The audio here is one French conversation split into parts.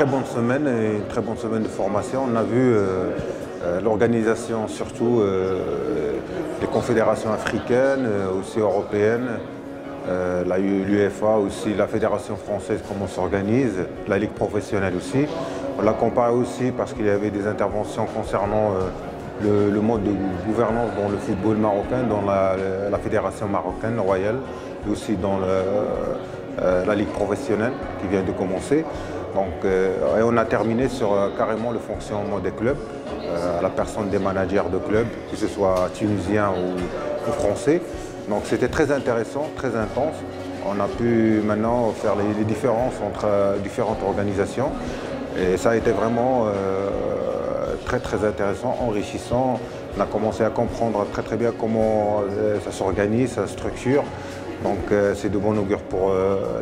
très bonne semaine et une très bonne semaine de formation. On a vu l'organisation, surtout des confédérations africaines, aussi européennes, l'UEFA aussi, la Fédération française, comment on s'organise, la Ligue professionnelle aussi. On l'a comparé aussi parce qu'il y avait des interventions concernant le mode de gouvernance dans le football marocain, dans la Fédération marocaine royale, et aussi dans la Ligue professionnelle qui vient de commencer. Donc, et on a terminé sur carrément le fonctionnement des clubs, à la personne des managers de clubs, que ce soit tunisiens ou français. Donc c'était très intéressant, très intense. On a pu maintenant faire les différences entre différentes organisations. Et ça a été vraiment très intéressant, enrichissant. On a commencé à comprendre très bien comment ça s'organise, sa structure. Donc c'est de bon augure pour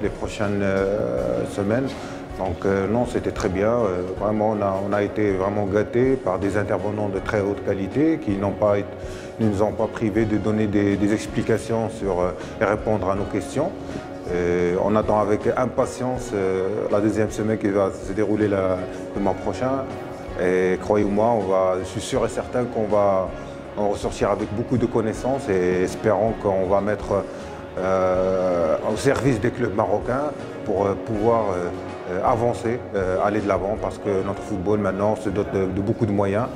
les prochaines semaines. Donc non, c'était très bien. Vraiment, on a été vraiment gâtés par des intervenants de très haute qualité qui ne nous ont pas privés de donner des explications et répondre à nos questions. Et on attend avec impatience la deuxième semaine qui va se dérouler le mois prochain. Et croyez-moi, je suis sûr et certain qu'on va en ressortir avec beaucoup de connaissances et espérons qu'on va mettre au service des clubs marocains pour pouvoir avancer, aller de l'avant parce que notre football maintenant se dote de beaucoup de moyens.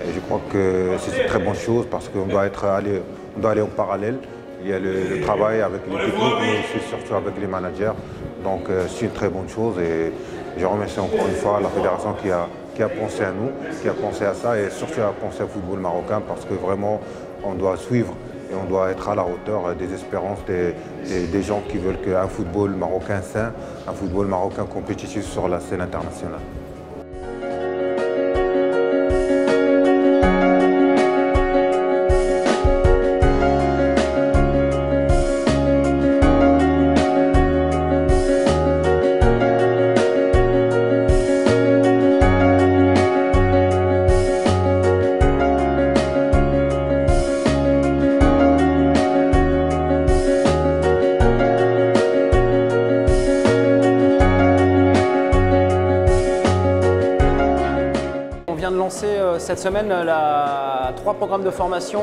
Et je crois que c'est une très bonne chose parce qu'on doit aller en parallèle. Il y a le travail avec les techniques, mais aussi surtout avec les managers. Donc c'est une très bonne chose et je remercie encore une fois la fédération qui a pensé à nous, qui a pensé à ça et surtout a pensé au football marocain parce que vraiment on doit suivre et on doit être à la hauteur des espérances des gens qui veulent qu'un football marocain sain, un football marocain compétitif sur la scène internationale. On vient de lancer cette semaine 3 programmes de formation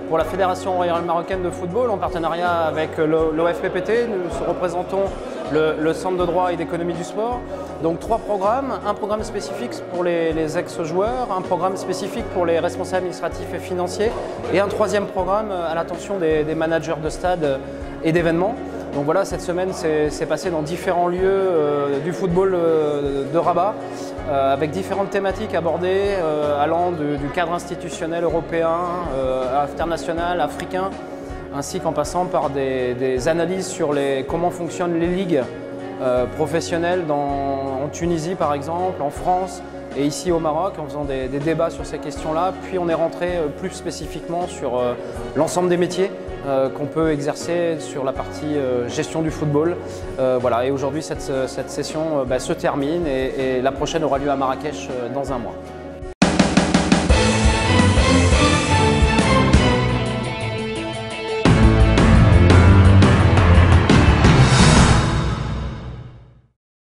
pour la Fédération royale marocaine de football en partenariat avec l'OFPPT. Nous représentons le Centre de droit et d'économie du sport. Donc 3 programmes, un programme spécifique pour les ex-joueurs, un programme spécifique pour les responsables administratifs et financiers et un 3e programme à l'attention des managers de stade et d'événements. Donc voilà, cette semaine c'est passé dans différents lieux du football de Rabat avec différentes thématiques abordées allant du cadre institutionnel européen, international, africain, ainsi qu'en passant par des analyses sur comment fonctionnent les ligues professionnelles en Tunisie par exemple, en France et ici au Maroc, en faisant des débats sur ces questions-là. Puis on est rentré plus spécifiquement sur l'ensemble des métiers qu'on peut exercer sur la partie gestion du football. Voilà. Et aujourd'hui, cette session se termine et la prochaine aura lieu à Marrakech dans un mois.